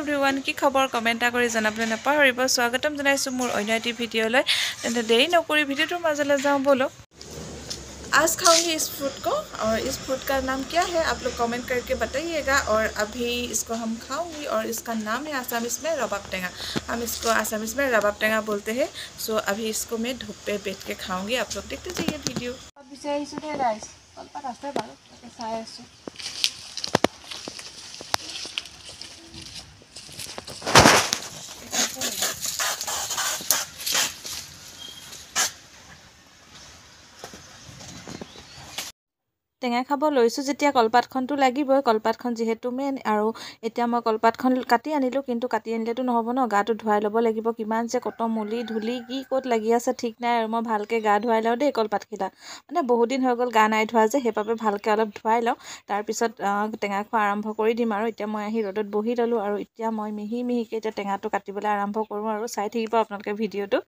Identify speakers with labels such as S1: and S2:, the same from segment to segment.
S1: Everyone की खबर comment কৰি জানাবলৈ নাপাহৰিব স্বাগতম জনাইছো মোৰ অন্য এটি ভিডিঅলৈ তেন্তে দেৰি নকৰি ভিডিঅটোৰ মাজলৈ যাওঁ बोलो आज खाऊंगी इस फ्रूट को और इस फ्रूट का नाम क्या है आप लोग कमेंट करके बताइएगा और अभी इसको हम खाऊंगी और इसका नाम है आसामीज में रबाब टेंगा हम इसको आसामीज में रबाब टेंगा बोलते हैं सो अभी इसको मैं धूप पे बैठ के खाऊंगी आप लोग देखते जाइए वीडियो अभी से आइसो दे राइस कल्पा रास्ते बारो ताके चाय आसो টেঙা খাব লৈছো যেতিয়া কলপাতখনটো লাগিবই কলপাতখন যেহেতু মেন আৰু এতিয়া মই কলপাতখন কাটি আনিলো কিন্তু কাটি আনিলেতো নহব ন গাটো ধুৱাই ল'ব লাগিব কিমান যে কত মুলি ধুলি কি ক'ত লাগি আছে ঠিক নাই আৰু মই ভালকে গা ধুৱাই লওঁ দেই কলপাতকিটা মানে বহুত দিন হৈ গ'ল গা নাই ধোৱা যে সেইবাবে ভালকে অলপ ধুৱাই লওঁ তাৰ পিছত টেঙা খোৱা আৰম্ভ কৰি দিম আৰু এতিয়া মই আহি ৰ'দত বহি ললো আৰু এতিয়া মই মিহি মিহিকে এতিয়া টেঙাটো কাটিবলৈ আৰম্ভ কৰোঁ আৰু চাই থাকিব আপোনালোকে ভিডিঅটো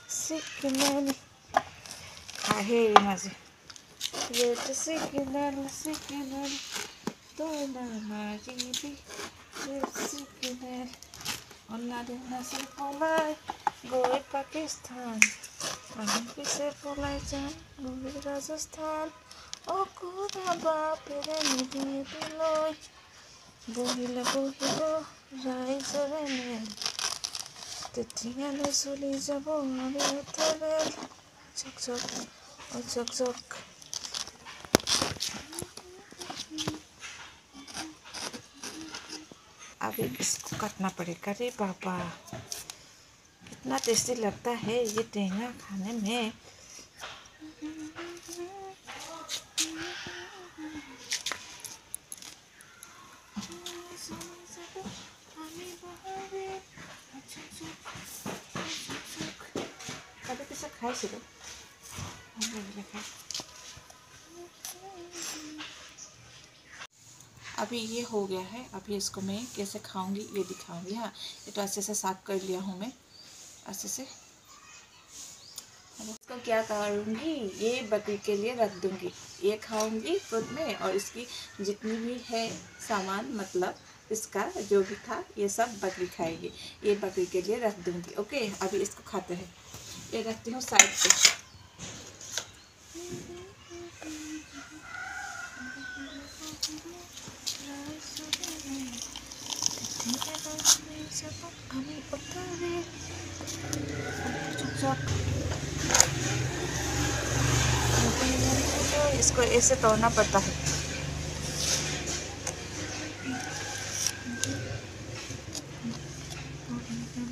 S1: Signal, ahey mazi. Yet signal, don't mazi. Signal, Allah the nasi polai, go to Pakistan. I'm say polai jan, go to Rajasthan. Oh, kuda ba pere nidi piloi. Bohila bohilo, rise again. Tethiya le soli jabo ami uthare chok chok o chok chok अभी इसको काटना पड़ेगा रे बाबा कितना tasty लगता है ये टेंगा खाने में खाइसिलो अभी ये हो गया है अभी इसको मैं कैसे खाऊंगी ये दिखाऊंगी हाँ ये तो अच्छे से साफ कर लिया हूँ मैं अच्छे से इसको क्या करूँगी ये बकरी के लिए रख दूँगी ये खाऊंगी खुद में और इसकी जितनी भी है सामान मतलब इसका जो भी था ये सब बकरी खाएगी ये बकरी के लिए रख दूँगी ओके अभी इसको खाते हैं ये रखती हूँ साइड पे इसको ऐसे तोड़ना पड़ता है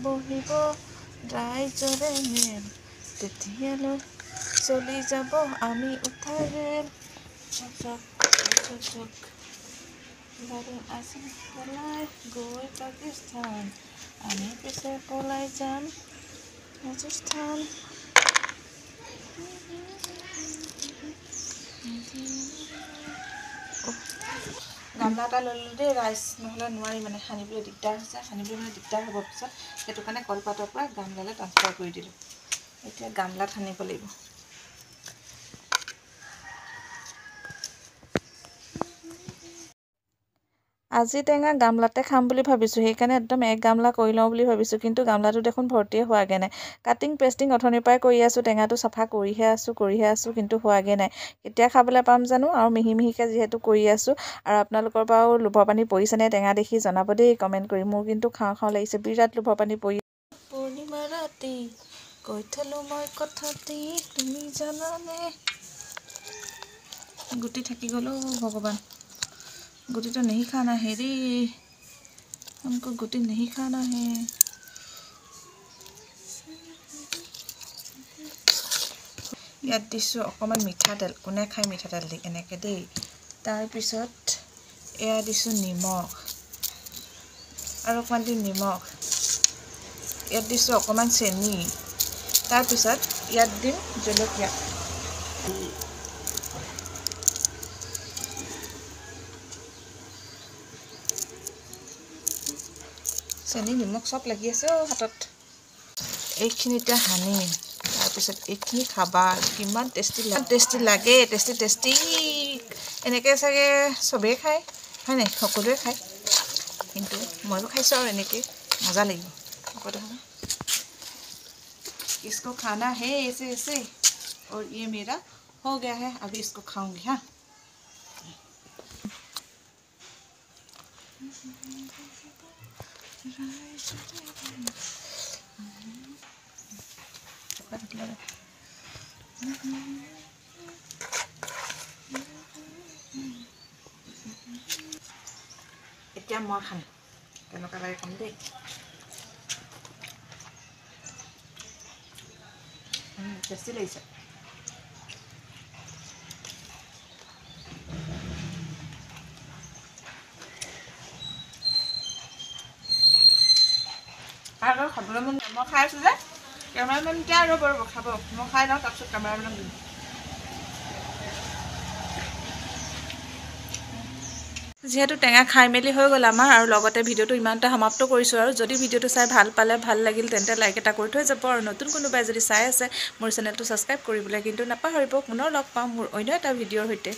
S1: বহিব ৰাইজৰে মেল তেতিয়ালৈ চলি যাব আমি উঠাৰে চক চক বাৰু আজি পলাই গৈ পাকিস্তান আমি পিছে পলাই যাম ৰাজস্থান গামলা এটা লৈ ল'লো দেই ৰাইচ নহ'লে নোৱাৰি মানে সানিবলৈ দিগদাৰ হৈছে সানিবলৈ মানে দিগদাৰ হ'ব পিছত সেইটো কাৰণে কলপাতৰ পৰা গামলালৈ ট্ৰান্সফাৰ কৰি দিলোঁ এতিয়া গামলাত সানিব লাগিব আজি টেঙা গামলাতে খাম বুলি ভাবিছোঁ সেইকাৰণে একদম এক গামলা কৰি লওঁ বুলি ভাবিছোঁ কিন্তু গামলাটো দেখোন ভৰ্তিয়ে হোৱাগে নাই কাটিং পেষ্টিং অথনিৰ পৰাই কৰি আছোঁ টেঙাটো চাফা কৰিহে আছোঁ কিন্তু হোৱাগে নাই কেতিয়া খাবলৈ পাম জানো আৰু মিহি মিহিকে যিহেতু কৰি আছোঁ আৰু আপোনালোকৰ পৰাও লোভৰ পানী পৰিছেনে টেঙা দেখি জনাব দেই কমেণ্ট কৰি মোৰ কিন্তু খাওঁ খাওঁ লাগিছে বিৰাট লোভৰ পানী পৰি পূৰ্ণিমা ৰাতি কৈ থলো মই কথাটি তুমি জানানে গুটি থাকি গ'ল ভগৱান गुटी तो नहीं खाना है रे हमको गुटी नहीं खाना है याद दिसो अकमान मिठातेल कोने खाय मिठातेल दि एनेके दे तार पिছত एया दिसो निमख आरो अकमान दि निमख याद दिसो अकमान सेनी तार पिছত याद दिम जलकिया চেনি নিমখ সব লাগি আছে হাতত এইখিনি এতিয়া সানিম তাৰপিছত এইখিনি খাবা কিমান টেষ্টি লাগে টেষ্টি এনেকৈ চাগে চবেই খায় হয় নাই সকলোৱে খায় কিন্তু ময়ো খাইছোঁ আৰু এনেকৈ মজা লাগিব আকৌ দেখোন इसको खाना है ऐसे ऐसे और ये मेरा हो गया है अभी इसको खाऊंगी हाँ এতিয়া মই খাম কেনেকুৱা লাগে কম দেই টেষ্টি লাগিছে আৰু খাবলৈ মন মই খাই আছোঁ যে কেমেৰামেন এতিয়া আৰু বাৰু খাব মই খাই লওঁ তাৰপিছত কেমেৰামেনক দিম যিহেতু টেঙা খাই মেলি হৈ গ'ল আমাৰ আৰু লগতে ভিডিঅ'টো ইমানটা সমাপ্ত কৰিছোঁ আৰু যদি ভিডিঅ'টো চাই ভাল পালে ভাল লাগিল তেন্তে লাইক এটা কৰি থৈ যাব আৰু নতুন কোনোবাই যদি চাই আছে মোৰ চেনেলটো ছাবস্ক্ৰাইব কৰিবলৈ কিন্তু নাপাহৰিব পুনৰ লগ পাম মোৰ অন্য এটা ভিডিঅ'ৰ সৈতে